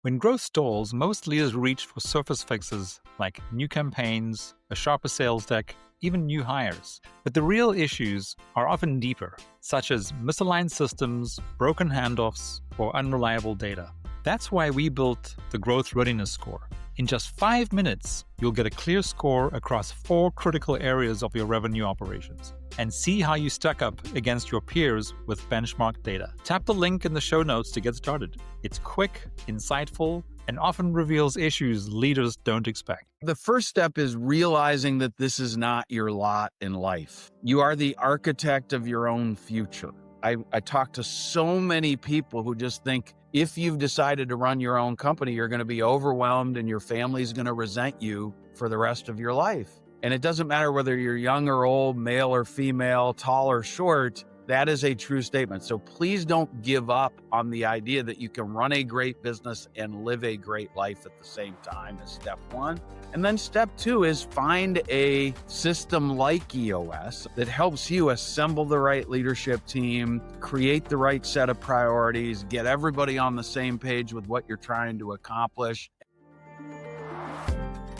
When growth stalls, most leaders reach for surface fixes like new campaigns, a sharper sales deck, even new hires. But the real issues are often deeper, such as misaligned systems, broken handoffs, or unreliable data. That's why we built the Growth Readiness Score. In just 5 minutes, you'll get a clear score across 4 critical areas of your revenue operations and see how you stack up against your peers with benchmark data. Tap the link in the show notes to get started. It's quick, insightful, and often reveals issues leaders don't expect. The first step is realizing that this is not your lot in life. You are the architect of your own future. I talk to so many people who just think if you've decided to run your own company, you're going to be overwhelmed and your family's going to resent you for the rest of your life. And it doesn't matter whether you're young or old, male or female, tall or short. That is a true statement. So please don't give up on the idea that you can run a great business and live a great life at the same time as step one. And then step two is find a system like EOS that helps you assemble the right leadership team, create the right set of priorities, get everybody on the same page with what you're trying to accomplish.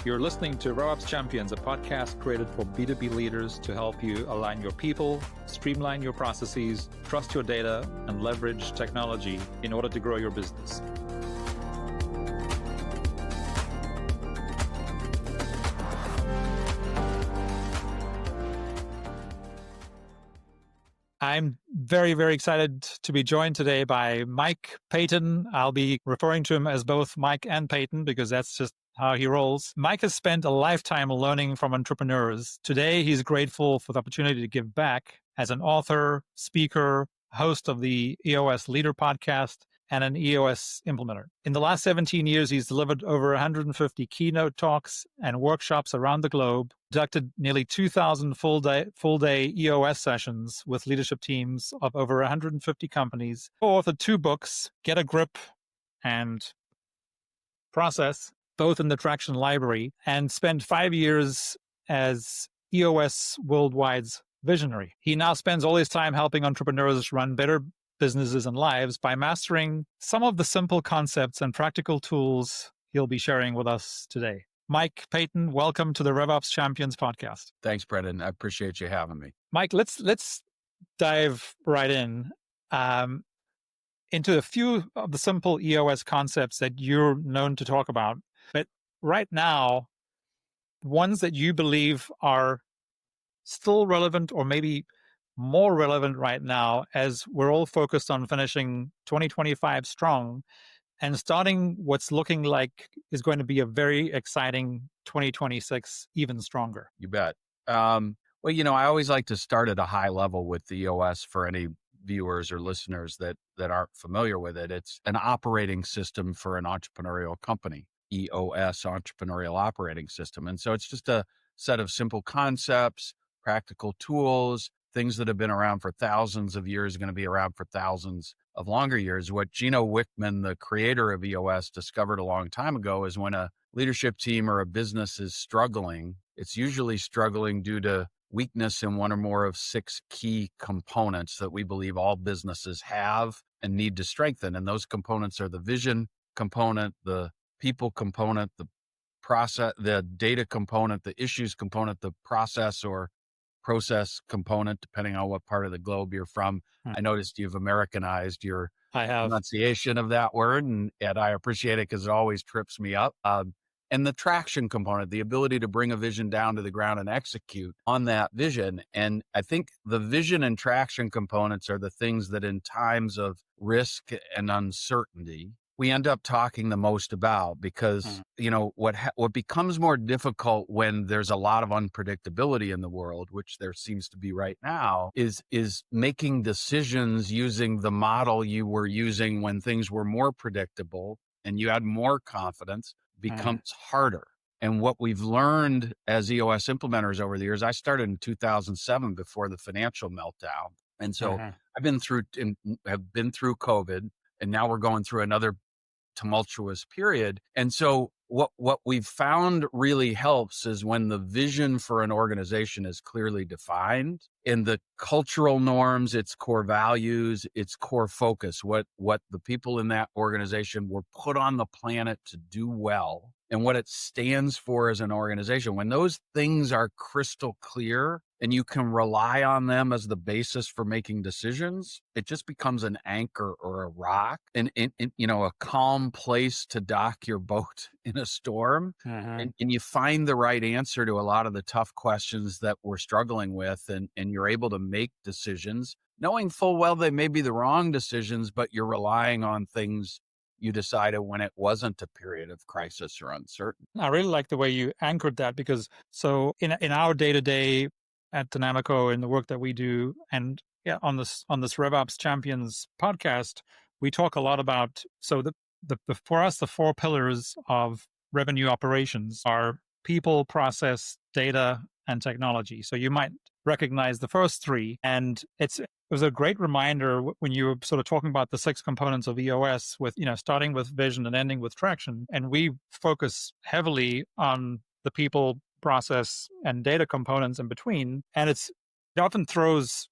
You're listening to RevOps Champions, a podcast created for B2B leaders to help you align your people, streamline your processes, trust your data, and leverage technology in order to grow your business. I'm very, very excited to be joined today by Mike Paton. I'll be referring to him as both Mike and Paton because that's just how he rolls. Mike has spent a lifetime learning from entrepreneurs. Today, he's grateful for the opportunity to give back as an author, speaker, host of the EOS Leader Podcast, and an EOS Implementer. In the last 17 years, he's delivered over 150 keynote talks and workshops around the globe, conducted nearly 2,000 full-day EOS sessions with leadership teams of over 150 companies, authored 2 books, Get a Grip and Process, both in the Traction Library, and spent 5 years as EOS Worldwide's visionary. He now spends all his time helping entrepreneurs run better businesses and lives by mastering some of the simple concepts and practical tools he'll be sharing with us today. Mike Paton, welcome to the RevOps Champions podcast. Thanks, Brendon. I appreciate you having me. Mike, let's dive right in into a few of the simple EOS concepts that you're known to talk about. But right now, ones that you believe are still relevant or maybe more relevant right now as we're all focused on finishing 2025 strong and starting what's looking like is going to be a very exciting 2026 even stronger. You bet. Well, I always like to start at a high level with the EOS for any viewers or listeners that aren't familiar with it. It's an operating system for an entrepreneurial company. EOS, Entrepreneurial Operating System. And so it's just a set of simple concepts, practical tools, things that have been around for thousands of years, are going to be around for thousands of longer years. What Gino Wickman, the creator of EOS, discovered a long time ago is when a leadership team or a business is struggling, it's usually struggling due to weakness in one or more of 6 key components that we believe all businesses have and need to strengthen. And those components are the vision component, the people component, the process, the data component, the issues component, the process or process component, depending on what part of the globe you're from. I noticed you've Americanized your pronunciation of that word, and I appreciate it because it always trips me up. And the traction component, the ability to bring a vision down to the ground and execute on that vision. And I think the vision and traction components are the things that in times of risk and uncertainty, we end up talking the most about because, what becomes more difficult when there's a lot of unpredictability in the world, which there seems to be right now, is making decisions using the model you were using when things were more predictable and you had more confidence becomes harder. And what we've learned as EOS implementers over the years, I started in 2007 before the financial meltdown. And so have been through COVID, and now we're going through another tumultuous period. And so what we've found really helps is when the vision for an organization is clearly defined and the cultural norms, its core values, its core focus, what the people in that organization were put on the planet to do well and what it stands for as an organization. When those things are crystal clear and you can rely on them as the basis for making decisions, it just becomes an anchor or a rock and a calm place to dock your boat in a storm. And you find the right answer to a lot of the tough questions that we're struggling with. And you're able to make decisions knowing full well they may be the wrong decisions, but you're relying on things you decided when it wasn't a period of crisis or uncertainty. I really like the way you anchored that, because so in our day-to-day at Dynamico, in the work that we do, and on this RevOps Champions podcast, we talk a lot about, so the for us, the 4 pillars of revenue operations are people, process, data, and technology. So you might recognize the first 3, and it was a great reminder when you were sort of talking about the 6 components of EOS, with starting with vision and ending with traction. And we focus heavily on the people, process, and data components in between. And it often throws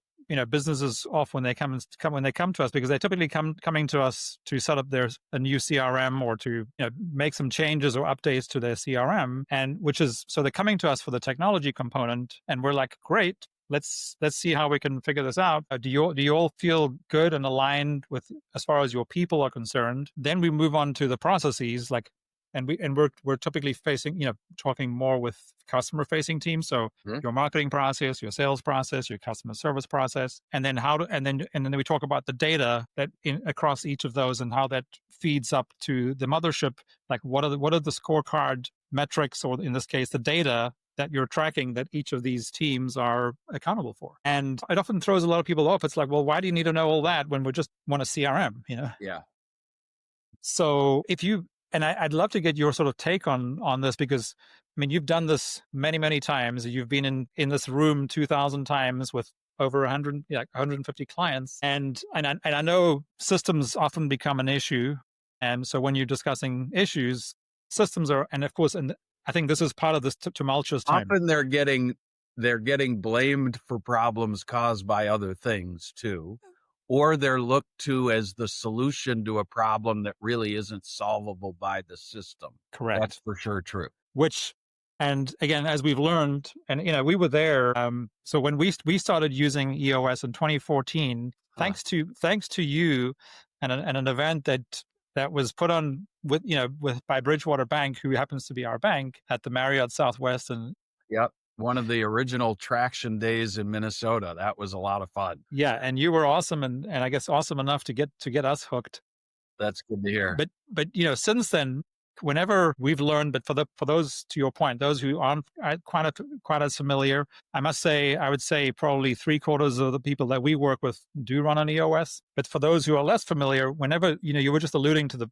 businesses off when they come to us, because they typically coming to us to set up a new CRM or to make some changes or updates to their CRM, and so they're coming to us for the technology component, and we're like, great, let's see how we can figure this out. Do you all feel good and aligned with as far as your people are concerned? Then we move on to the processes, and we're typically talking more with customer facing teams. So your marketing process, your sales process, your customer service process, and then and then we talk about the data that across each of those and how that feeds up to the mothership. Like what are the scorecard metrics, or in this case, the data that you're tracking that each of these teams are accountable for. And it often throws a lot of people off. It's like, well, why do you need to know all that when we just want a CRM, Yeah. So and I'd love to get your sort of take on this, because you've done this many, many times. You've been in this room 2,000 times with over 150 clients. And I know systems often become an issue. And so when you're discussing issues, systems are, and of course, and I think this is part of this tumultuous time. Often they're getting blamed for problems caused by other things too, or they're looked to as the solution to a problem that really isn't solvable by the system. Correct. That's for sure true. And again, as we've learned, and we were there. So when we started using EOS in 2014, thanks to you and an event that was put on by Bridgewater Bank, who happens to be our bank, at the Marriott Southwest. And yep, one of the original traction days in Minnesota. That was a lot of fun. Yeah, and you were awesome, and I guess awesome enough to get us hooked. That's good to hear. But since then, whenever we've learned, but for those, to your point, those who aren't quite as familiar, I would say probably 3/4 of the people that we work with do run on EOS. But for those who are less familiar, whenever you were just alluding to the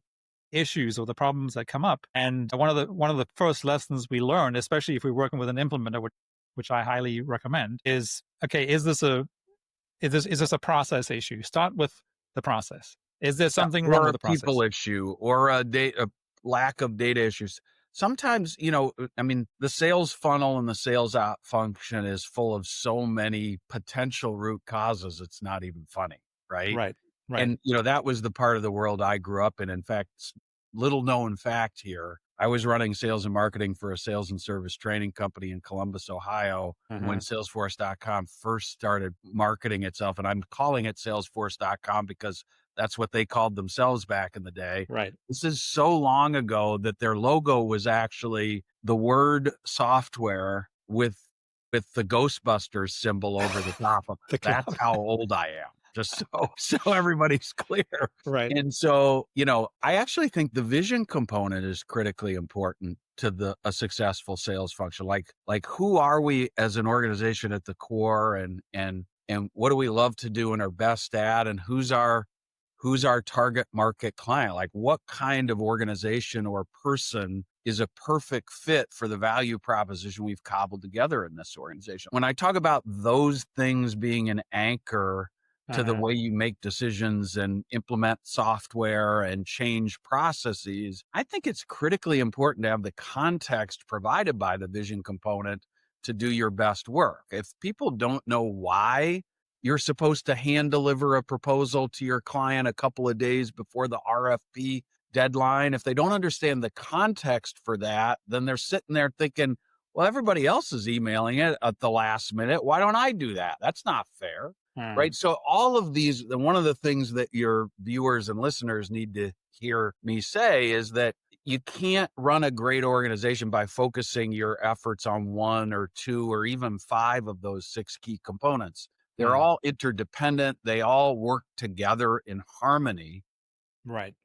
issues or the problems that come up, and one of the first lessons we learned, especially if we're working with an implementer, which I highly recommend, is okay, is this a process issue? Start with the process. Is there something wrong with the process? Or a people issue, or a lack of data issues. Sometimes, the sales funnel and the sales op function is full of so many potential root causes. It's not even funny. Right. Right. And, that was the part of the world I grew up in. In fact, little known fact here, I was running sales and marketing for a sales and service training company in Columbus, Ohio, when Salesforce.com first started marketing itself. And I'm calling it Salesforce.com because that's what they called themselves back in the day. Right. This is so long ago that their logo was actually the word software with the Ghostbusters symbol over the top of it. That's how old I am. Just so everybody's clear. Right. And so, I actually think the vision component is critically important to a successful sales function. Like who are we as an organization at the core, and what do we love to do and are best at, and who's our target market client? Like what kind of organization or person is a perfect fit for the value proposition we've cobbled together in this organization? When I talk about those things being an anchor to the way you make decisions and implement software and change processes, I think it's critically important to have the context provided by the vision component to do your best work. If people don't know why you're supposed to hand deliver a proposal to your client a couple of days before the RFP deadline, if they don't understand the context for that, then they're sitting there thinking, well, everybody else is emailing it at the last minute. Why don't I do that? That's not fair. Right. So all of these, one of the things that your viewers and listeners need to hear me say is that you can't run a great organization by focusing your efforts on one or two or even five of those six key components. They're all interdependent. They all work together in harmony. Right.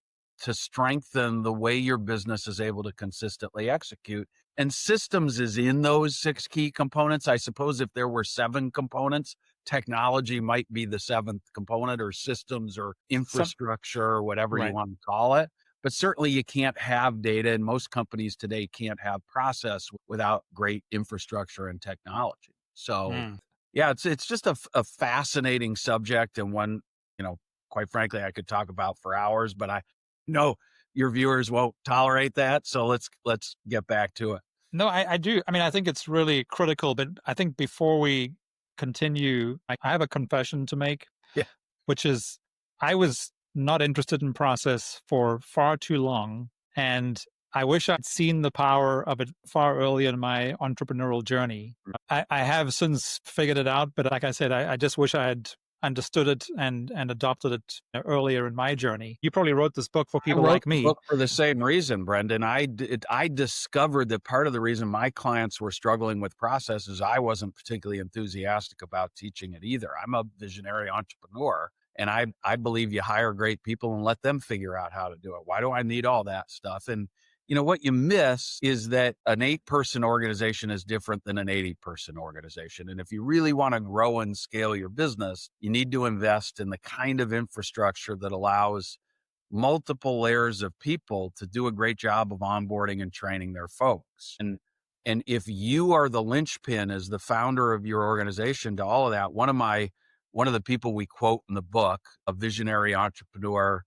To strengthen the way your business is able to consistently execute. And systems is in those six key components. I suppose if there were seven components, technology might be the seventh component, or systems or infrastructure or whatever you want to call it. But certainly you can't have data, and most companies today can't have process without great infrastructure and technology. So yeah, it's just a fascinating subject, and one, quite frankly, I could talk about for hours, but I know your viewers won't tolerate that. So let's get back to it. No, I do. I mean, I think it's really critical, but I think before we continue, I have a confession to make, which is I was not interested in process for far too long. And I wish I'd seen the power of it far earlier in my entrepreneurial journey. I have since figured it out, but like I said, I just wish I had understood it and adopted it earlier in my journey. You probably wrote this book for people like me. I wrote the book for the same reason, Brendon. I discovered that part of the reason my clients were struggling with process is I wasn't particularly enthusiastic about teaching it either. I'm a visionary entrepreneur, and I believe you hire great people and let them figure out how to do it. Why do I need all that stuff? And what you miss is that an 8-person organization is different than an 80-person organization. And if you really want to grow and scale your business, you need to invest in the kind of infrastructure that allows multiple layers of people to do a great job of onboarding and training their folks. And if you are the linchpin as the founder of your organization to all of that, one of the people we quote in the book, a visionary entrepreneur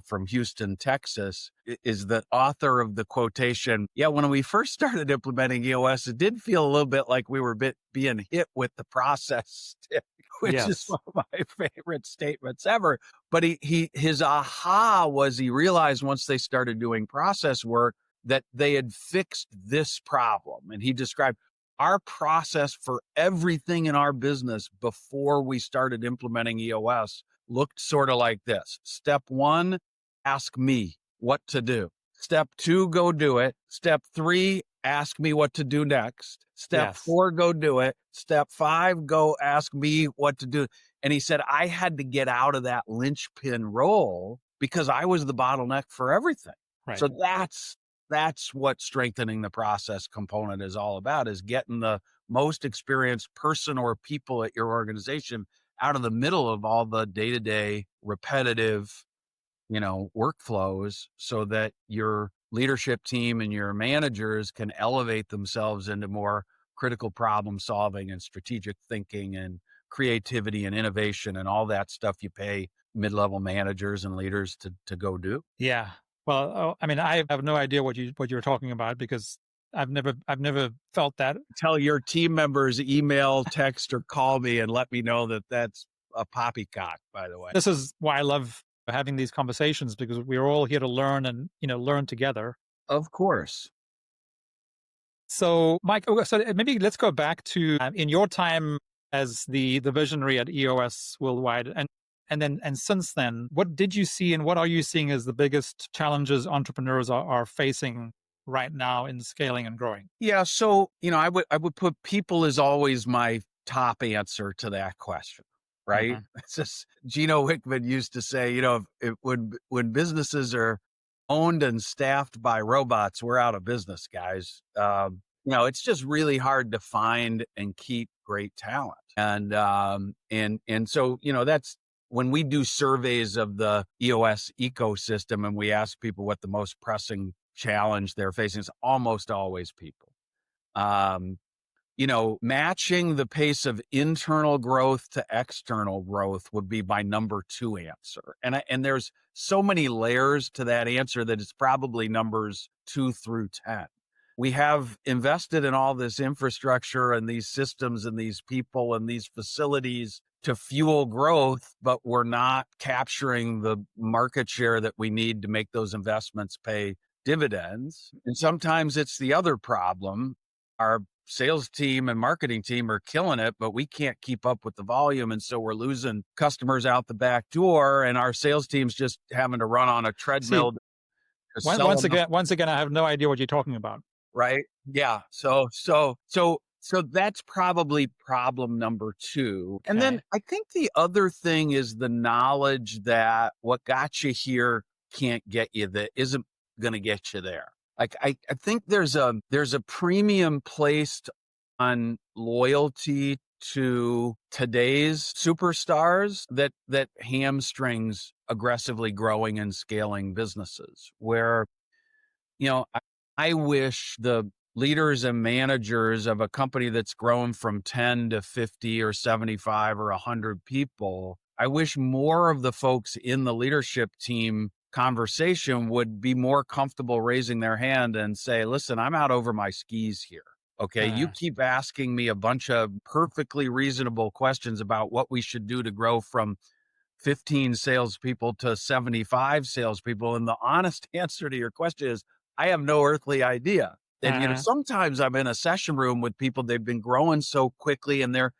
from Houston, Texas, is the author of the quotation. Yeah, when we first started implementing EOS, it did feel a little bit like we were being hit with the process stick, which is one of my favorite statements ever. But his aha was he realized once they started doing process work that they had fixed this problem. And he described our process for everything in our business before we started implementing EOS looked sort of like this. Step 1, ask me what to do. Step 2, go do it. Step 3, ask me what to do next. Step 4, go do it. Step 5, go ask me what to do. And he said, I had to get out of that linchpin role because I was the bottleneck for everything. Right. So that's what strengthening the process component is all about, is getting the most experienced person or people at your organization out of the middle of all the day-to-day repetitive, workflows, so that your leadership team and your managers can elevate themselves into more critical problem solving and strategic thinking and creativity and innovation and all that stuff you pay mid-level managers and leaders to go do. Yeah. Well, I mean, I have no idea what you're talking about, because I've never felt that. Tell your team members, email, text, or call me and let me know that that's a poppycock, by the way. This is why I love having these conversations, because we're all here to learn and, learn together. Of course. So, Mike, so maybe let's go back to in your time as the visionary at EOS Worldwide, and since then, what did you see and what are you seeing as the biggest challenges entrepreneurs are facing right now in scaling and growing? Yeah. So, I would put people as always my top answer to that question, right? It's just, Gino Wickman used to say, when businesses are owned and staffed by robots, we're out of business, guys. It's just really hard to find and keep great talent. And so, that's when we do surveys of the EOS ecosystem and we ask people what the most pressing challenge they're facing, is almost always people. matching the pace of internal growth to external growth would be my number 2 answer. And there's so many layers to that answer that it's probably numbers 2 through 10. We have invested in all this infrastructure and these systems and these people and these facilities to fuel growth, but we're not capturing the market share that we need to make those investments pay dividends. And sometimes it's the other problem. Our sales team and marketing team are killing it, but we can't keep up with the volume. And so we're losing customers out the back door, and our sales team's just having to run on a treadmill. Once again, I have no idea what you're talking about. Right. Yeah. So that's probably problem number 2. Okay. And then I think the other thing is the knowledge that what got you here can't get you that isn't going to get you there. Like, I think there's a premium placed on loyalty to today's superstars that hamstrings aggressively growing and scaling businesses, where, I wish the leaders and managers of a company that's grown from 10 to 50 or 75 or 100 people, I wish more of the folks in the leadership team conversation would be more comfortable raising their hand and say, listen, I'm out over my skis here. Okay. You keep asking me a bunch of perfectly reasonable questions about what we should do to grow from 15 salespeople to 75 salespeople. And the honest answer to your question is, I have no earthly idea. And, sometimes I'm in a session room with people, they've been growing so quickly and they're,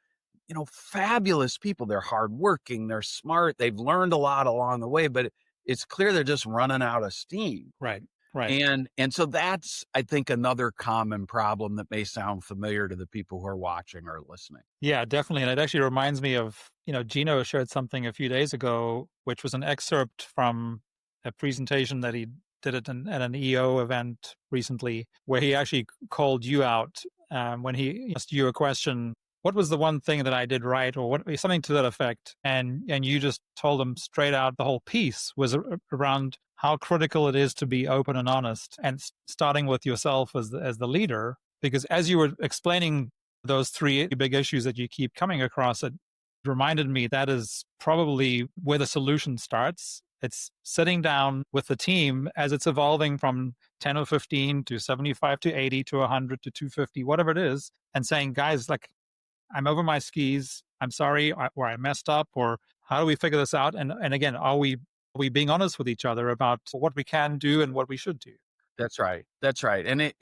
fabulous people. They're hardworking, they're smart, they've learned a lot along the way, but it's clear they're just running out of steam. Right. And so that's, I think, another common problem that may sound familiar to the people who are watching or listening. Yeah, definitely. And it actually reminds me of, Gino shared something a few days ago, which was an excerpt from a presentation that he did at an EO event recently, where he actually called you out when he asked you a question. What was the one thing that I did right, or something to that effect? And you just told him straight out the whole piece was around how critical it is to be open and honest, and starting with yourself as the leader. Because as you were explaining those 3 big issues that you keep coming across, it reminded me that is probably where the solution starts. It's sitting down with the team as it's evolving from 10 or 15 to 75 to 80 to 100 to 250, whatever it is, and saying, guys, like, I'm over my skis. I'm sorry where I messed up, or how do we figure this out? And again, are we being honest with each other about what we can do and what we should do? That's right. And it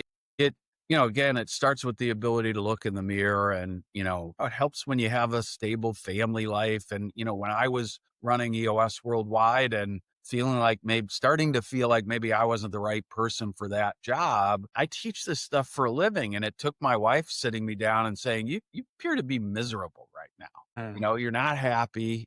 again, it starts with the ability to look in the mirror, and, it helps when you have a stable family life. And, when I was running EOS worldwide and starting to feel like maybe I wasn't the right person for that job, I teach this stuff for a living. And it took my wife sitting me down and saying, you appear to be miserable right now. You're not happy.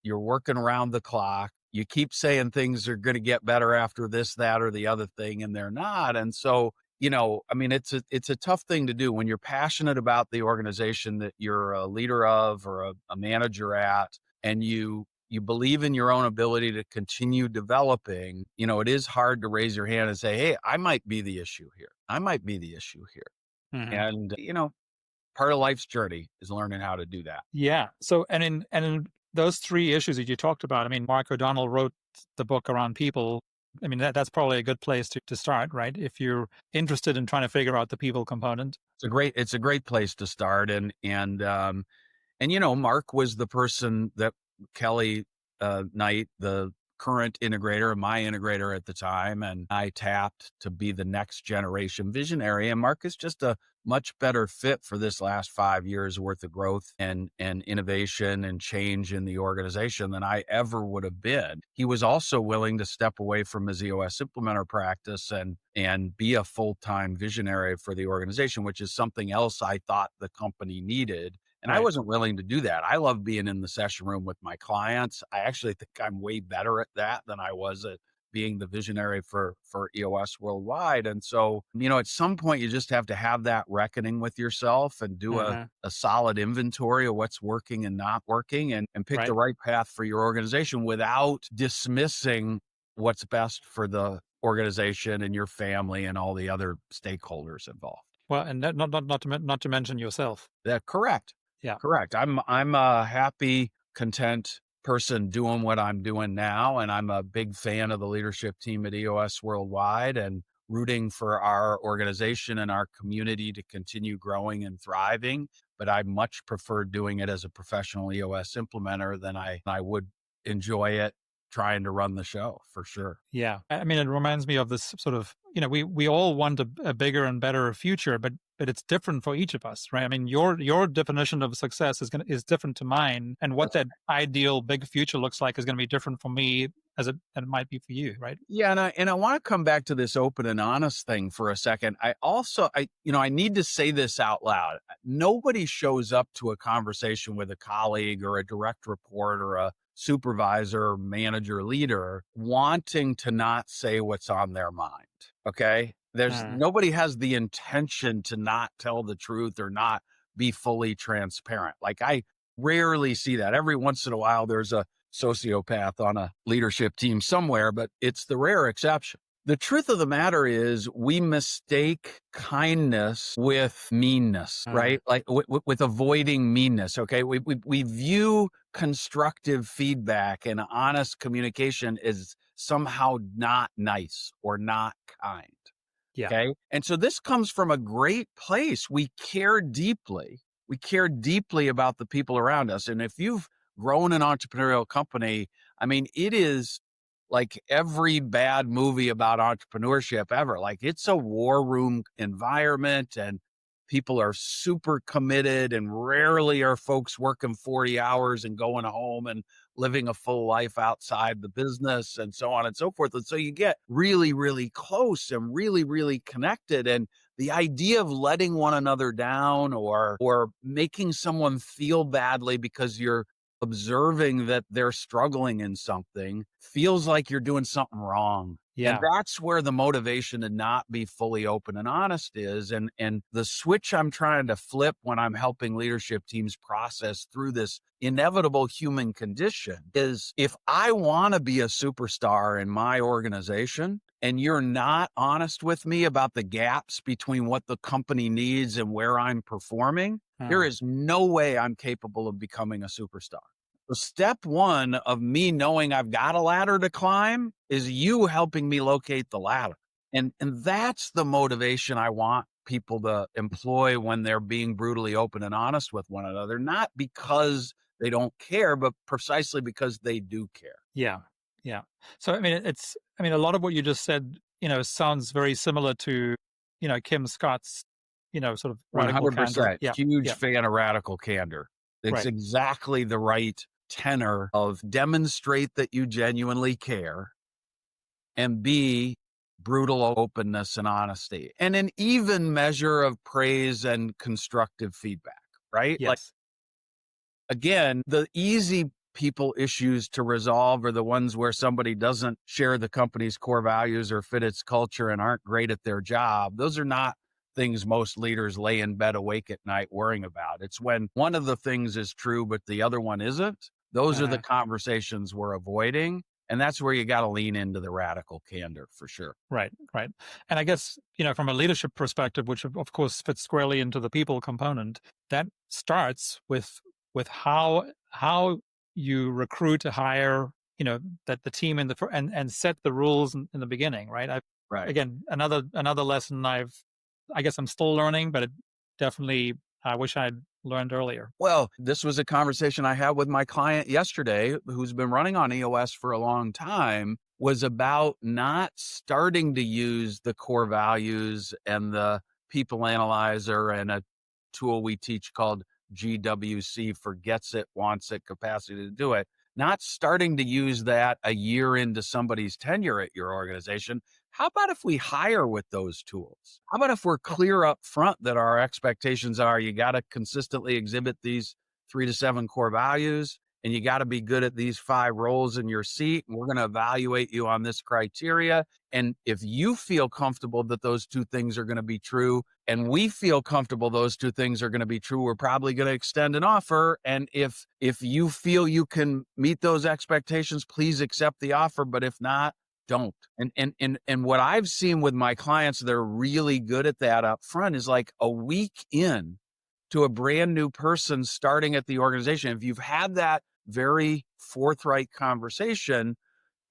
You're working around the clock. You keep saying things are going to get better after this, that, or the other thing, and they're not. And so, it's a tough thing to do when you're passionate about the organization that you're a leader of or a manager at, and you believe in your own ability to continue developing. It is hard to raise your hand and say, hey, I might be the issue here. Mm-hmm. And, part of life's journey is learning how to do that. Yeah. So, and in those 3 issues that you talked about, Mark O'Donnell wrote the book around people. That's probably a good place to start, right? If you're interested in trying to figure out the people component. It's a great place to start. And Mark was the person that Kelly Knight, the current integrator, my integrator at the time, and I tapped to be the next generation visionary. And Mark is just a much better fit for this last 5 years worth of growth and innovation and change in the organization than I ever would have been. He was also willing to step away from his EOS Implementer practice and be a full-time visionary for the organization, which is something else I thought the company needed. And I wasn't willing to do that. I love being in the session room with my clients. I actually think I'm way better at that than I was at being the visionary for EOS worldwide. And so, at some point you just have to have that reckoning with yourself and do a solid inventory of what's working and not working, and pick the right path for your organization without dismissing what's best for the organization and your family and all the other stakeholders involved. Well, and not to mention yourself. Correct. Yeah. Correct. I'm a happy, content person doing what I'm doing now. And I'm a big fan of the leadership team at EOS worldwide and rooting for our organization and our community to continue growing and thriving. But I much prefer doing it as a professional EOS implementer than I would enjoy it trying to run the show, for sure. Yeah. I mean, it reminds me of this sort of, we all want a bigger and better future, but it's different for each of us, right? I mean, your definition of success is different to mine. And what that ideal big future looks like is going to be different for me than it might be for you, right? Yeah. And I want to come back to this open and honest thing for a second. I need to say this out loud. Nobody shows up to a conversation with a colleague or a direct report or a supervisor, manager, leader wanting to not say what's on their mind. Okay. Nobody has the intention to not tell the truth or not be fully transparent. Like, I rarely see that. Every once in a while, there's a sociopath on a leadership team somewhere, but it's the rare exception. The truth of the matter is we mistake kindness with meanness, right? Like with avoiding meanness. Okay. We view constructive feedback and honest communication as somehow not nice or not kind. Yeah. Okay. And so this comes from a great place. We care deeply. We care deeply about the people around us. And if you've grown an entrepreneurial company, I mean, it is like every bad movie about entrepreneurship ever. Like, it's a war room environment and people are super committed, and rarely are folks working 40 hours and going home and living a full life outside the business and so on and so forth. And so you get really, really close and really, really connected. And the idea of letting one another down or making someone feel badly because you're observing that they're struggling in something feels like you're doing something wrong. Yeah. And that's where the motivation to not be fully open and honest is. And the switch I'm trying to flip when I'm helping leadership teams process through this inevitable human condition is, if I want to be a superstar in my organization and you're not honest with me about the gaps between what the company needs and where I'm performing, there is no way I'm capable of becoming a superstar. So step one of me knowing I've got a ladder to climb is you helping me locate the ladder. And that's the motivation I want people to employ when they're being brutally open and honest with one another, not because they don't care, but precisely because they do care. Yeah. Yeah. So, I mean, a lot of what you just said, sounds very similar to, Kim Scott's, sort of 100%. Yeah. Huge fan of radical candor. It's exactly the right tenor of demonstrate that you genuinely care, and B, brutal openness and honesty, and an even measure of praise and constructive feedback, right? Yes. Like, again, the easy people issues to resolve are the ones where somebody doesn't share the company's core values or fit its culture and aren't great at their job. Those are not things most leaders lay in bed awake at night worrying about. It's when one of the things is true, but the other one isn't. Those are the conversations we're avoiding. And that's where you got to lean into the radical candor for sure. Right. And I guess, from a leadership perspective, which of course fits squarely into the people component, that starts with how you recruit to hire, that the team and set the rules in the beginning, right? Again, another lesson I guess I'm still learning, but I wish I'd learned earlier. Well, this was a conversation I had with my client yesterday, who's been running on EOS for a long time, was about not starting to use the core values and the people analyzer and a tool we teach called GWC for gets it, wants it, capacity to do it. Not starting to use that a year into somebody's tenure at your organization. How about if we hire with those tools? How about if we're clear up front that our expectations are you got to consistently exhibit these 3 to 7 core values, and you got to be good at these 5 roles in your seat, and we're going to evaluate you on this criteria. And if you feel comfortable that those 2 things are going to be true, and we feel comfortable those 2 things are going to be true, we're probably going to extend an offer. And if you feel you can meet those expectations, please accept the offer. But if not, don't. And what I've seen with my clients, they're really good at that up front, is like a week in to a brand new person starting at the organization. If you've had that very forthright conversation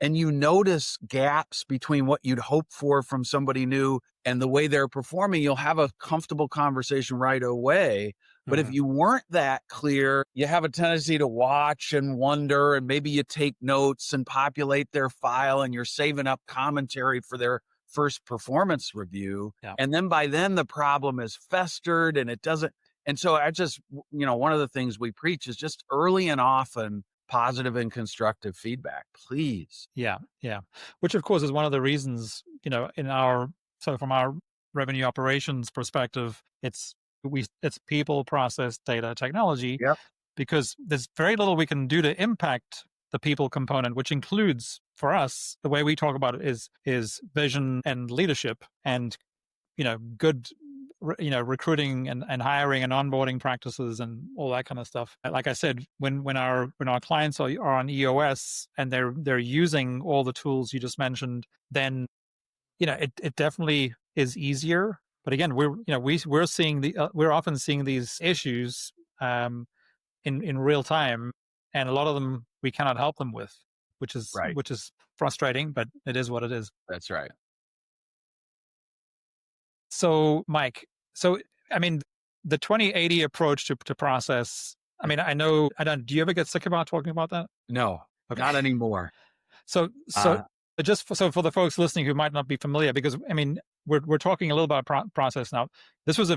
and you notice gaps between what you'd hope for from somebody new and the way they're performing, you'll have a comfortable conversation right away. But if you weren't that clear, you have a tendency to watch and wonder, and maybe you take notes and populate their file and you're saving up commentary for their first performance review. Yeah. And then by then the problem is festered and it doesn't. And so I just, one of the things we preach is just early and often positive and constructive feedback, please. Yeah. Which of course is one of the reasons, from our revenue operations perspective, it's people, process, data, technology, Yep. because there's very little we can do to impact the people component, which includes, for us, the way we talk about it is vision and leadership and, good, recruiting and hiring and onboarding practices and all that kind of stuff. Like I said, when our clients are on EOS and they're using all the tools you just mentioned, then, it definitely is easier. But again, we're seeing we're often seeing these issues in real time, and a lot of them we cannot help them with, which is Right. frustrating, but it is what it is. That's right. So, Mike, the 2080 approach to process. I know. Do you ever get sick about talking about that? No, Okay. not anymore. So for the folks listening who might not be familiar, because we're talking a little about process now. This was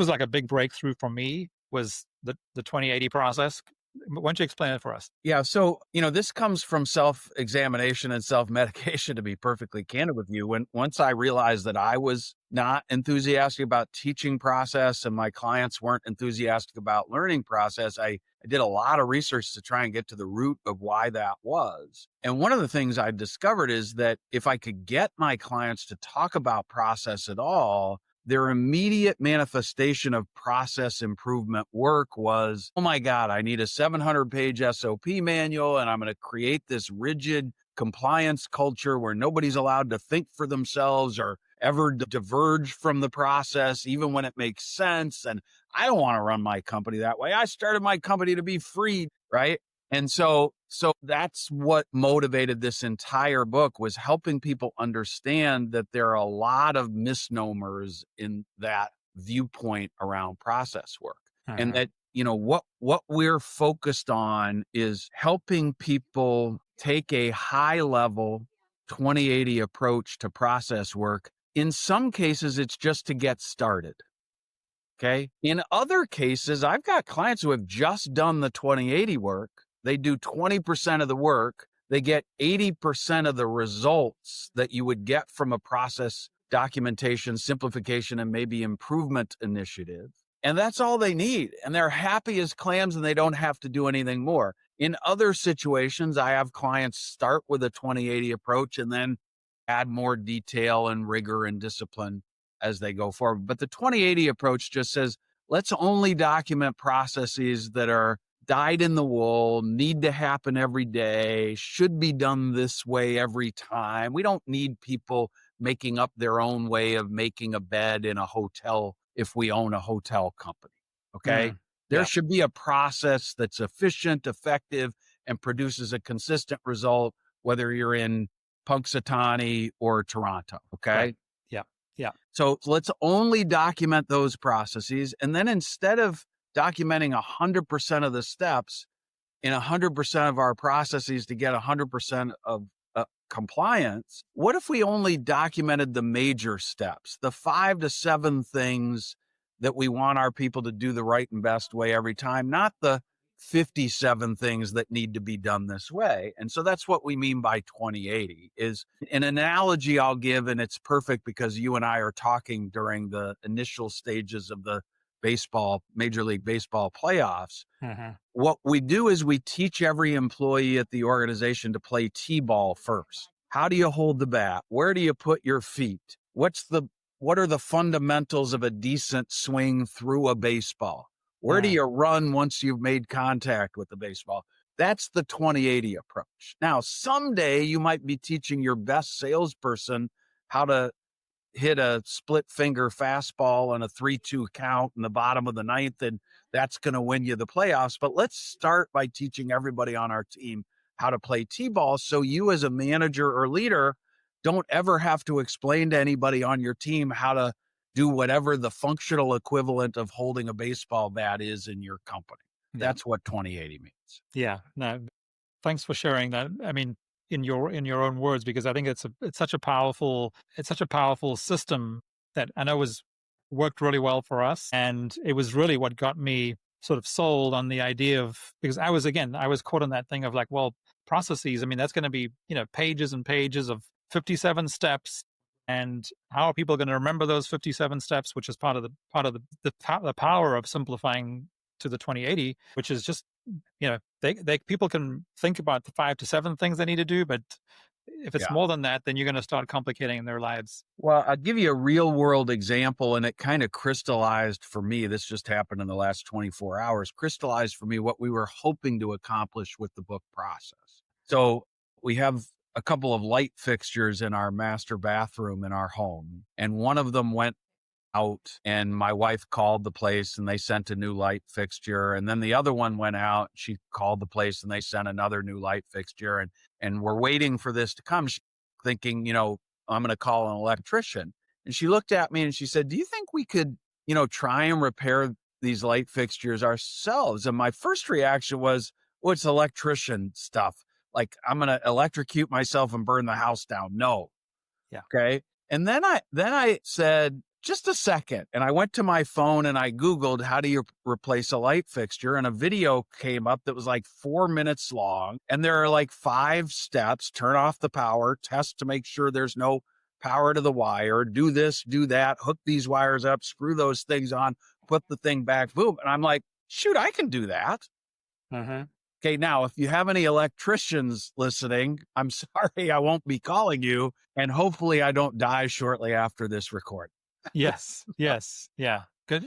like a big breakthrough for me, was the 2080 process. Why don't you explain it for us? Yeah. So, this comes from self-examination and self-medication, to be perfectly candid with you. Once I realized that I was not enthusiastic about teaching process and my clients weren't enthusiastic about learning process, I did a lot of research to try and get to the root of why that was. And one of the things I discovered is that if I could get my clients to talk about process at all, their immediate manifestation of process improvement work was, oh my God, I need a 700-page SOP manual, and I'm going to create this rigid compliance culture where nobody's allowed to think for themselves or ever diverge from the process, even when it makes sense. And I don't want to run my company that way. I started my company to be free, right? And so that's what motivated this entire book, was helping people understand that there are a lot of misnomers in that viewpoint around process work. And that, what we're focused on is helping people take a high level 2080 approach to process work. In some cases, it's just to get started. Okay. In other cases, I've got clients who have just done the 2080 work. They do 20% of the work. They get 80% of the results that you would get from a process documentation, simplification, and maybe improvement initiative. And that's all they need. And they're happy as clams and they don't have to do anything more. In other situations, I have clients start with a 2080 approach and then add more detail and rigor and discipline as they go forward. But the 2080 approach just says, let's only document processes that are dyed in the wool, need to happen every day, should be done this way every time. We don't need people making up their own way of making a bed in a hotel if we own a hotel company. Okay. There should be a process that's efficient, effective, and produces a consistent result, whether you're in Punxsutawney or Toronto. Okay. Right. Yeah. So let's only document those processes. And then instead of documenting 100% of the steps in 100% of our processes to get 100% of compliance, what if we only documented the major steps, the 5 to 7 things that we want our people to do the right and best way every time, not the 57 things that need to be done this way? And so that's what we mean by 2080. Is an analogy I'll give, and it's perfect because you and I are talking during the initial stages of the Major League Baseball playoffs. What we do is we teach every employee at the organization to play T-ball first. How do you hold the bat? Where do you put your feet? What are the fundamentals of a decent swing through a baseball? Where do you run once you've made contact with the baseball? That's the 20-80 approach. Now, someday you might be teaching your best salesperson how to hit a split finger fastball on a 3-2 count in the bottom of the ninth, and that's going to win you the playoffs. But let's start by teaching everybody on our team how to play T-ball, so you as a manager or leader don't ever have to explain to anybody on your team how to do whatever the functional equivalent of holding a baseball bat is in your company. Yeah. That's what 2080 means. Yeah. No, thanks for sharing that. I mean, in your own words, because I think it's such a powerful system that I know worked really well for us, and it was really what got me sort of sold on the idea of, because I was caught in that thing of like, well, processes. I mean, that's going to be pages and pages of 57 steps, and how are people going to remember those 57 steps? Which is part of the power of simplifying to the 2080, which is just people can think about the 5 to 7 things they need to do, but if it's more than that, then you're going to start complicating their lives. Well, I'll give you a real world example, and it kind of crystallized for me. This just happened in the last 24 hours, crystallized for me what we were hoping to accomplish with the book process. So we have a couple of light fixtures in our master bathroom in our home, and one of them went out, and my wife called the place and they sent a new light fixture. And then the other one went out. She called the place and they sent another new light fixture. And we're waiting for this to come, thinking, I'm going to call an electrician. And she looked at me and she said, do you think we could, try and repair these light fixtures ourselves? And my first reaction was, well, it's electrician stuff. Like, I'm going to electrocute myself and burn the house down. No. Yeah. Okay. And then I said, just a second. And I went to my phone and I Googled, how do you replace a light fixture? And a video came up that was like 4 minutes long. And there are like 5 steps: turn off the power, test to make sure there's no power to the wire, do this, do that, hook these wires up, screw those things on, put the thing back, boom. And I'm like, shoot, I can do that. Okay, now, if you have any electricians listening, I'm sorry, I won't be calling you. And hopefully I don't die shortly after this recording. Yes. Yeah. Good.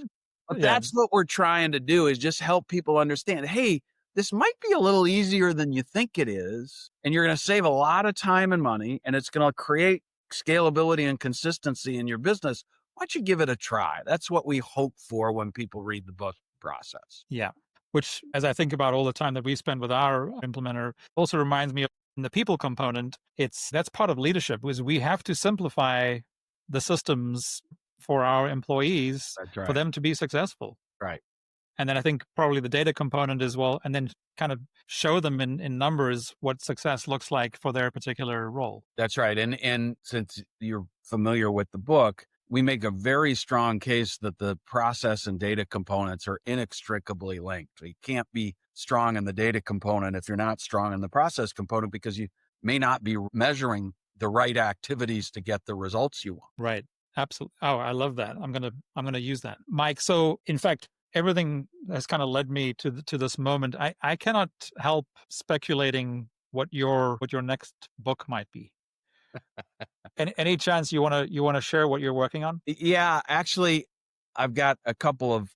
But that's what we're trying to do, is just help people understand, hey, this might be a little easier than you think it is. And you're going to save a lot of time and money, and it's going to create scalability and consistency in your business. Why don't you give it a try? That's what we hope for when people read the book process. Yeah. Which, as I think about all the time that we spend with our implementer, also reminds me of the people component. That's part of leadership, is we have to simplify the systems for our employees, for them to be successful. Right. And then I think probably the data component as well, and then kind of show them in numbers what success looks like for their particular role. That's right. And since you're familiar with the book, we make a very strong case that the process and data components are inextricably linked. You can't be strong in the data component if you're not strong in the process component, because you may not be measuring the right activities to get the results you want. Right. Absolutely. Oh, I love that. I'm going to use that. Mike, so in fact, everything has kind of led me to this moment. I cannot help speculating what your next book might be. Any chance you want to share what you're working on? Yeah, actually, I've got a couple of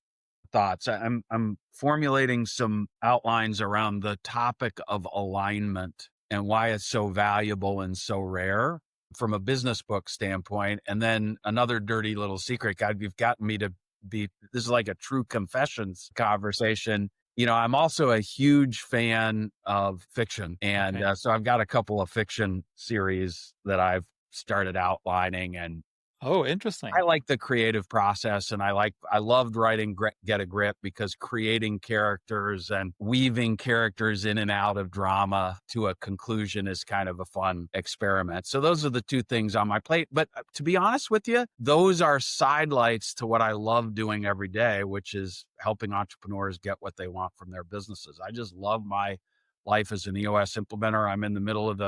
thoughts. I'm formulating some outlines around the topic of alignment and why it's so valuable and so rare from a business book standpoint. And then another dirty little secret, God, you've gotten me to be, this is like a true confessions conversation. I'm also a huge fan of fiction. And so I've got a couple of fiction series that I've started outlining, and oh, interesting. I like the creative process, and I loved writing Get a Grip, because creating characters and weaving characters in and out of drama to a conclusion is kind of a fun experiment. So those are the 2 things on my plate. But to be honest with you, those are sidelights to what I love doing every day, which is helping entrepreneurs get what they want from their businesses. I just love my life as an EOS implementer. I'm in the middle of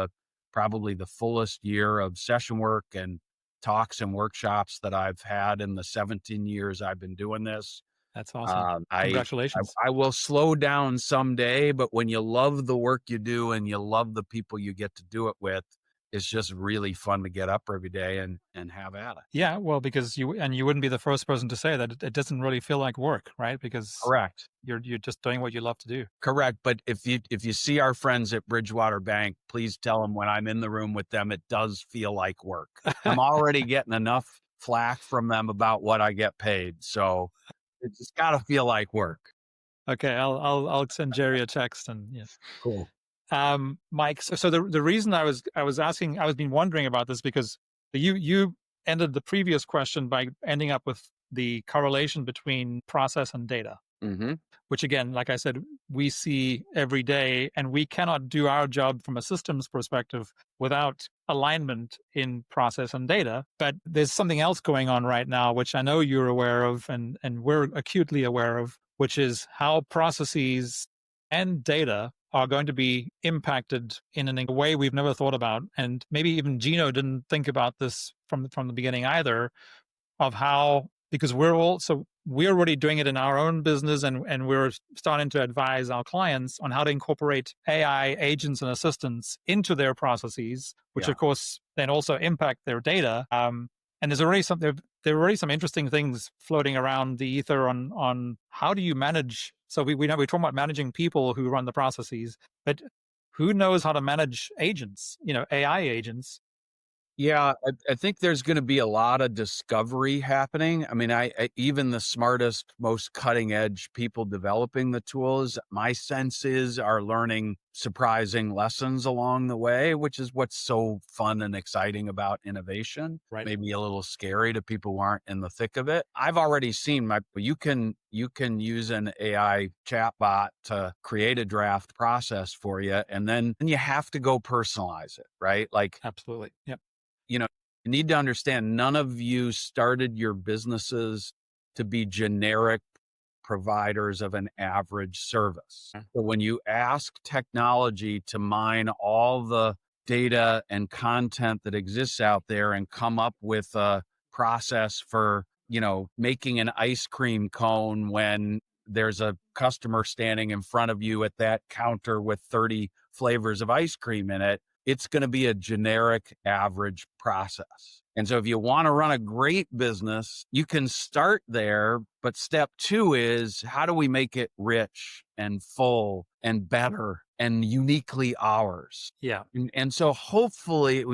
probably the fullest year of session work and talks and workshops that I've had in the 17 years I've been doing this. That's awesome. Congratulations. I will slow down someday, but when you love the work you do and you love the people you get to do it with, it's just really fun to get up every day and have at it. Yeah, well, because you wouldn't be the first person to say that it doesn't really feel like work, right? Because Correct. you're just doing what you love to do. Correct. But if you see our friends at Bridgewater Bank, please tell them when I'm in the room with them, it does feel like work. I'm already getting enough flack from them about what I get paid. So it's just got to feel like work. Okay, I'll send Jerry a text and yeah. Cool. Mike, so the reason I was asking, I was been wondering about this because you ended the previous question by ending up with the correlation between process and data, which again, like I said, we see every day, and we cannot do our job from a systems perspective without alignment in process and data. But there's something else going on right now, which I know you're aware of, and we're acutely aware of, which is how processes and data are going to be impacted in a way we've never thought about. And maybe even Gino didn't think about this from the beginning either, of how, because we're already doing it in our own business, and we're starting to advise our clients on how to incorporate AI agents and assistants into their processes, which of course then also impact their data. And there are already some interesting things floating around the ether on how do you manage. So we know we're talking about managing people who run the processes, but who knows how to manage agents, AI agents? Yeah, I think there's going to be a lot of discovery happening. I mean, I even the smartest, most cutting edge people developing the tools, my sense is, are learning surprising lessons along the way, which is what's so fun and exciting about innovation. Right. Maybe a little scary to people who aren't in the thick of it. I've already seen you can use an AI chatbot to create a draft process for you, and then you have to go personalize it, right? Like, absolutely. Yep. You need to understand, none of you started your businesses to be generic providers of an average service. So when you ask technology to mine all the data and content that exists out there and come up with a process for, making an ice cream cone when there's a customer standing in front of you at that counter with 30 flavors of ice cream in it, it's going to be a generic average process. And so if you want to run a great business, you can start there. But step 2 is, how do we make it rich and full and better and uniquely ours? Yeah. And so hopefully,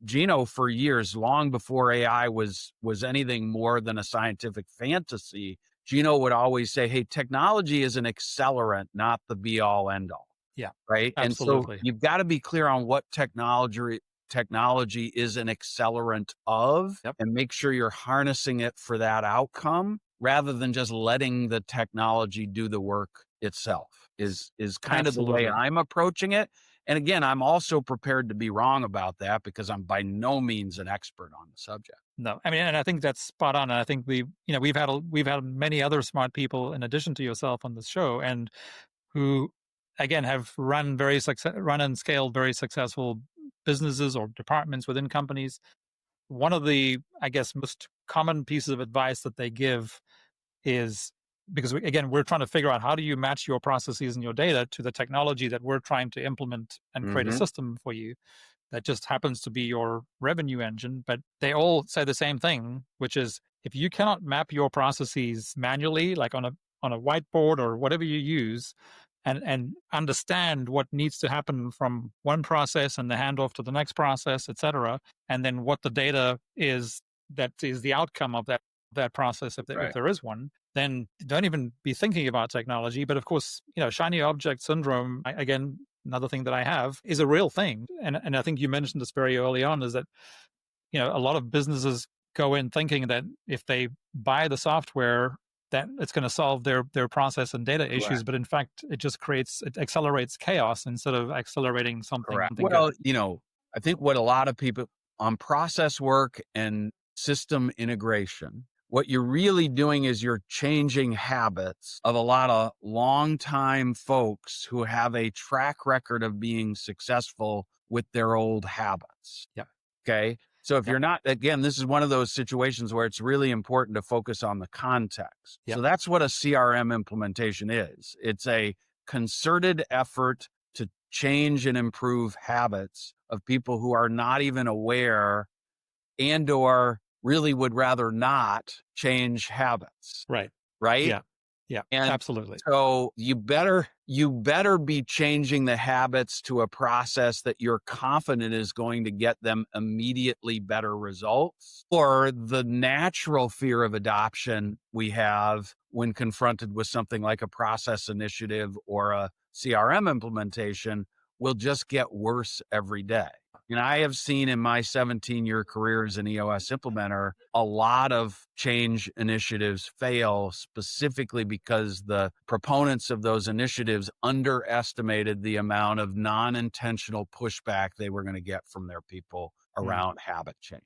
Gino, for years, long before AI was anything more than a scientific fantasy, Gino would always say, hey, technology is an accelerant, not the be all end all. Yeah. Right. Absolutely. And so you've got to be clear on what technology is an accelerant of, and make sure you're harnessing it for that outcome, rather than just letting the technology do the work itself, is kind of the way I'm approaching it. And again, I'm also prepared to be wrong about that, because I'm by no means an expert on the subject. No, I mean, and I think that's spot on. And I think we've had many other smart people in addition to yourself on this show, and who, again, have run and scaled very successful businesses or departments within companies. One of the, I guess, most common pieces of advice that they give is, because we're trying to figure out how do you match your processes and your data to the technology that we're trying to implement and create a system for you that just happens to be your revenue engine. But they all say the same thing, which is, if you cannot map your processes manually, like on a whiteboard or whatever you use, and understand what needs to happen from one process and the handoff to the next process, et cetera, and then what the data is that is the outcome of that process, if there is one, then don't even be thinking about technology. But of course, shiny object syndrome, again, another thing that I have, is a real thing. And I think you mentioned this very early on, is that, a lot of businesses go in thinking that if they buy the software, that it's going to solve their process and data issues. But in fact, it accelerates chaos instead of accelerating something. Well, I think what a lot of people on process work and system integration, what you're really doing is you're changing habits of a lot of longtime folks who have a track record of being successful with their old habits. Yeah. Okay. So if you're not, again, this is one of those situations where it's really important to focus on the context. So that's what a CRM implementation is. It's a concerted effort to change and improve habits of people who are not even aware and or really would rather not change habits. Right. Right. Yeah. Yeah. And Absolutely. so you better be changing the habits to a process that you're confident is going to get them immediately better results, or the natural fear of adoption we have when confronted with something like a process initiative or a CRM implementation will just get worse every day. And I have seen in my 17-year career as an EOS implementer, a lot of change initiatives fail specifically because the proponents of those initiatives underestimated the amount of non-intentional pushback they were going to get from their people around habit change.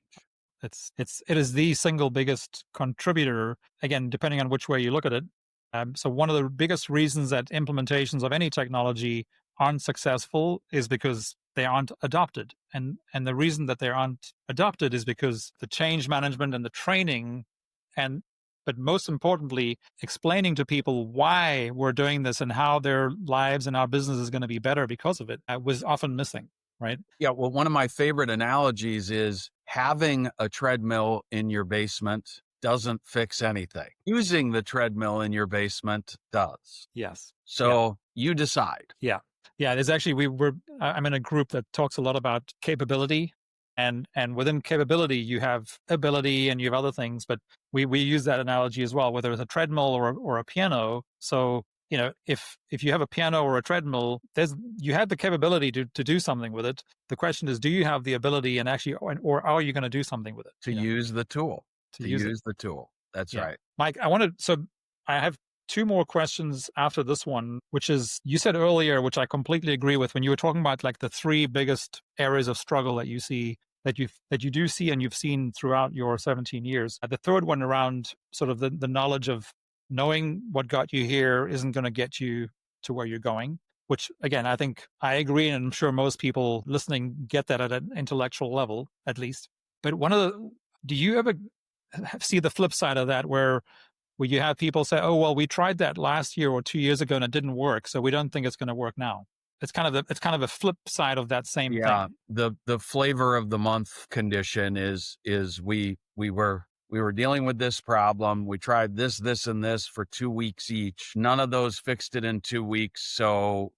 It is the single biggest contributor, again, depending on which way you look at it. So one of the biggest reasons that implementations of any technology aren't successful is because they aren't adopted. And the reason that they aren't adopted is because the change management and the training but most importantly, explaining to people why we're doing this and how their lives and our business is going to be better because of it was often missing, right? Yeah, well, one of my favorite analogies is having a treadmill in your basement doesn't fix anything. Using the treadmill in your basement does. Yes. So you decide. Yeah. Yeah, there's actually I'm in a group that talks a lot about capability, and within capability you have ability and you have other things, but we use that analogy as well, whether it's a treadmill or a piano. So if you have a piano or a treadmill, you have the capability to do something with it. The question is, do you have the ability and actually, or are you going to do something with it? To use the tool. To use the tool. That's right. Mike, I have two more questions after this one, which is, you said earlier, which I completely agree with, when you were talking about like the three biggest areas of struggle that you see, that you do see and you've seen throughout your 17 years. The third one around sort of the knowledge of knowing what got you here isn't going to get you to where you're going, which again, I think I agree. And I'm sure most people listening get that at an intellectual level, at least. But do you ever see the flip side of that where you have people say, oh, well, we tried that last year or 2 years ago and it didn't work, so we don't think it's going to work now? It's kind of a flip side of that same thing. The flavor of the month condition is we were dealing with this problem. We tried this, and this for 2 weeks each. None of those fixed it in 2 weeks. So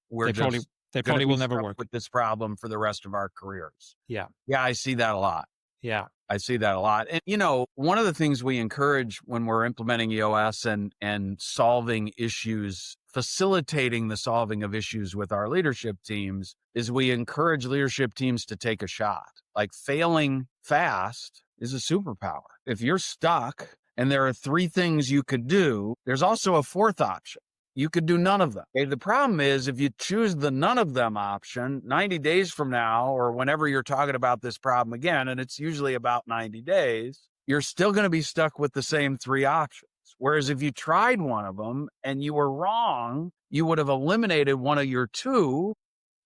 they probably will never work with this problem for the rest of our careers. Yeah. Yeah. I see that a lot. Yeah. I see that a lot. And, one of the things we encourage when we're implementing EOS and solving issues, facilitating the solving of issues with our leadership teams, is we encourage leadership teams to take a shot. Like, failing fast is a superpower. If you're stuck and there are 3 things you could do, there's also a 4th option. You could do none of them. Okay? The problem is, if you choose the none of them option, 90 days from now, or whenever you're talking about this problem again, and it's usually about 90 days, you're still going to be stuck with the same 3 options. Whereas if you tried one of them and you were wrong, you would have eliminated one of your 2,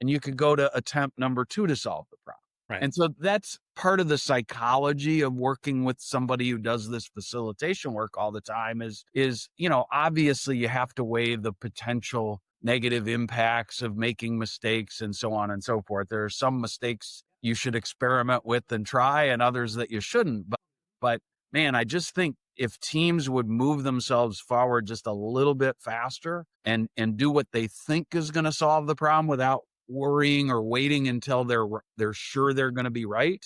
and you could go to attempt number 2 to solve the problem. Right. And so that's part of the psychology of working with somebody who does this facilitation work all the time is, obviously you have to weigh the potential negative impacts of making mistakes and so on and so forth. There are some mistakes you should experiment with and try, and others that you shouldn't. But man, I just think if teams would move themselves forward just a little bit faster and do what they think is going to solve the problem without worrying or waiting until they're sure they're going to be right.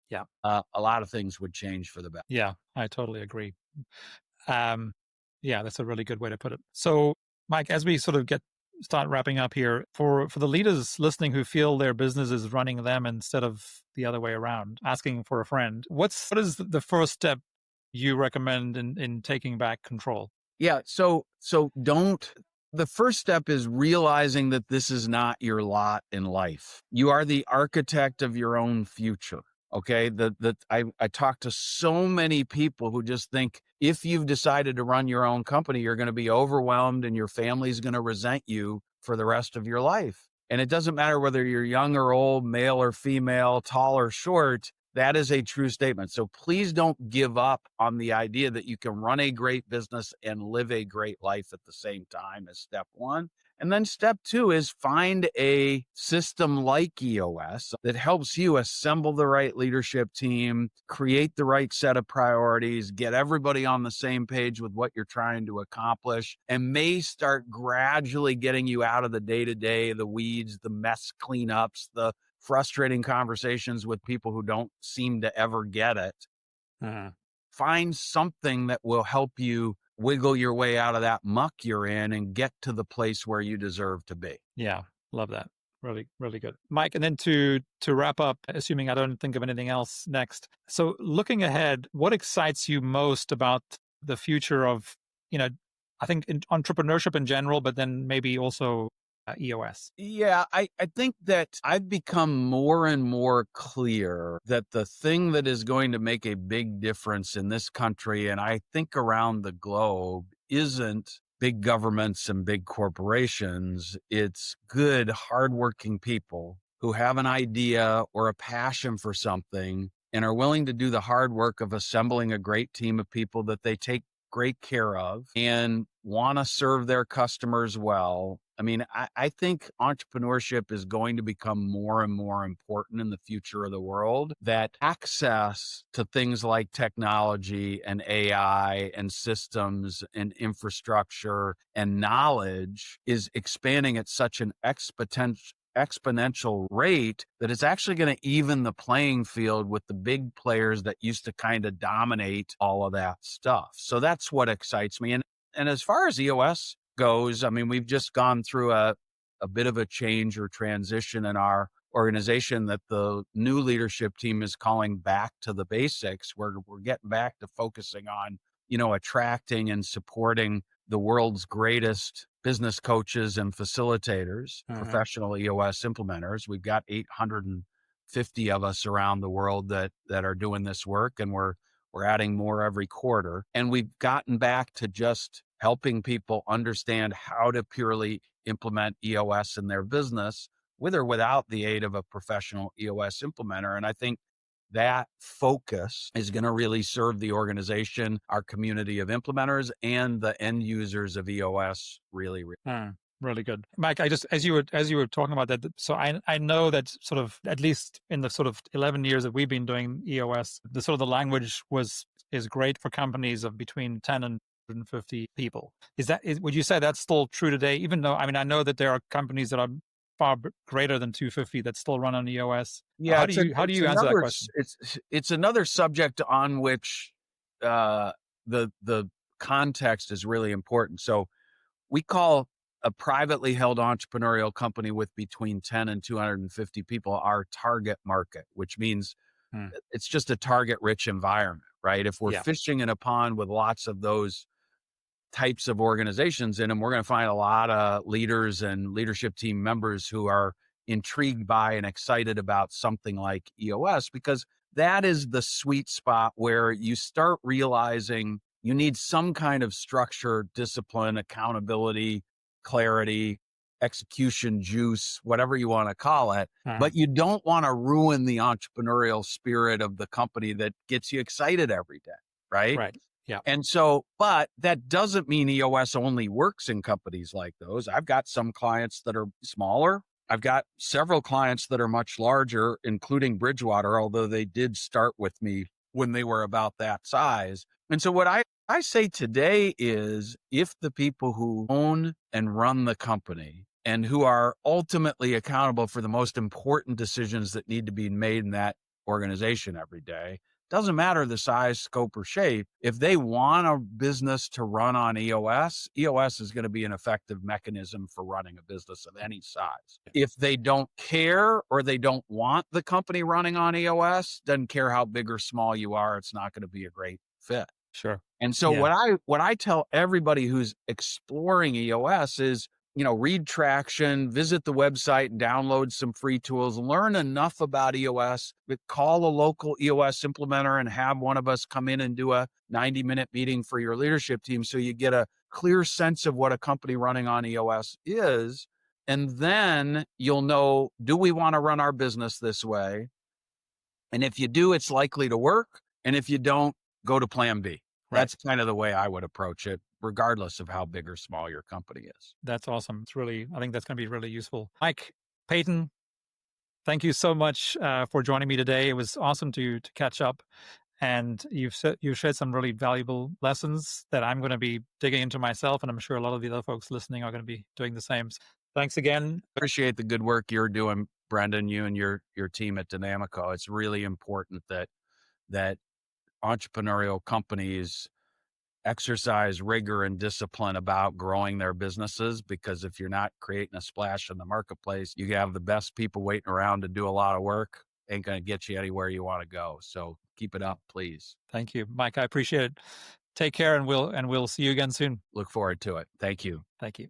Yeah. A lot of things would change for the better. Yeah, I totally agree. Yeah, that's a really good way to put it. So, Mike, as we sort of start wrapping up here, for the leaders listening who feel their business is running them instead of the other way around, asking for a friend, what is the first step you recommend in taking back control? Yeah. So the first step is realizing that this is not your lot in life. You are the architect of your own future. Okay. I talk to so many people who just think if you've decided to run your own company, you're going to be overwhelmed and your family's going to resent you for the rest of your life. And it doesn't matter whether you're young or old, male or female, tall or short. That is a true statement. So please don't give up on the idea that you can run a great business and live a great life at the same time as step 1. And then step 2 is find a system like EOS that helps you assemble the right leadership team, create the right set of priorities, get everybody on the same page with what you're trying to accomplish, and may start gradually getting you out of the day-to-day, the weeds, the mess cleanups, the frustrating conversations with people who don't seem to ever get it. Find something that will help you wiggle your way out of that muck you're in and get to the place where you deserve to be. Yeah, love that. Really, really good. Mike, and then to wrap up, assuming I don't think of anything else next. So looking ahead, what excites you most about the future of, I think entrepreneurship in general, but then maybe also EOS? Yeah, I think that I've become more and more clear that the thing that is going to make a big difference in this country, and I think around the globe, isn't big governments and big corporations. It's good, hardworking people who have an idea or a passion for something and are willing to do the hard work of assembling a great team of people that they take great care of and want to serve their customers well. I mean, I think entrepreneurship is going to become more and more important in the future of the world, that access to things like technology and AI and systems and infrastructure and knowledge is expanding at such an exponential rate that it's actually going to even the playing field with the big players that used to kind of dominate all of that stuff. So that's what excites me. And as far as EOS goes, I mean, we've just gone through a bit of a change or transition in our organization that the new leadership team is calling back to the basics. We're getting back to focusing on, attracting and supporting the world's greatest business coaches and facilitators, professional EOS implementers. We've got 850 of us around the world that are doing this work, and we're adding more every quarter. And we've gotten back to just helping people understand how to purely implement EOS in their business with or without the aid of a professional EOS implementer. And I think that focus is going to really serve the organization, our community of implementers, and the end users of EOS really. Really good. Mike, as you were talking about that, so I know that sort of, at least in the sort of 11 years that we've been doing EOS, the sort of the language is great for companies of between 10 and 150 people. Would you say that's still true today? Even though, I mean, I know that there are companies that are far greater than 250 that still run on EOS. Yeah. How do you answer that question? It's another subject on which the context is really important. So we call a privately held entrepreneurial company with between 10 and 250 people our target market, which means it's just a target-rich environment, right? If we're fishing in a pond with lots of those types of organizations in them, we're going to find a lot of leaders and leadership team members who are intrigued by and excited about something like EOS, because that is the sweet spot where you start realizing you need some kind of structure, discipline, accountability, clarity, execution juice, whatever you want to call it. But you don't want to ruin the entrepreneurial spirit of the company that gets you excited every day, right? Right. Yeah. And so, but that doesn't mean EOS only works in companies like those. I've got some clients that are smaller. I've got several clients that are much larger, including Bridgewater, although they did start with me when they were about that size. And so what I say today is, if the people who own and run the company and who are ultimately accountable for the most important decisions that need to be made in that organization every day, doesn't matter the size, scope, or shape, if they want a business to run on EOS, EOS is going to be an effective mechanism for running a business of any size. If they don't care or they don't want the company running on EOS, doesn't care how big or small you are, it's not going to be a great fit. Sure. And so what I tell everybody who's exploring EOS is, read Traction, visit the website and download some free tools, learn enough about EOS, but call a local EOS implementer and have one of us come in and do a 90-minute meeting for your leadership team so you get a clear sense of what a company running on EOS is. And then you'll know, do we want to run our business this way? And if you do, it's likely to work. And if you don't, go to plan B. Right. That's kind of the way I would approach it. regardless of how big or small your company is. That's awesome. I think that's going to be really useful. Mike Paton, thank you so much for joining me today. It was awesome to catch up. And you've shared some really valuable lessons that I'm going to be digging into myself. And I'm sure a lot of the other folks listening are going to be doing the same. Thanks again. Appreciate the good work you're doing, Brendon, you and your team at Dynamico. It's really important that entrepreneurial companies exercise rigor and discipline about growing their businesses, because if you're not creating a splash in the marketplace, you have the best people waiting around to do a lot of work. Ain't going to get you anywhere you want to go. So keep it up, please. Thank you, Mike. I appreciate it. Take care, and we'll see you again soon. Look forward to it. Thank you. Thank you.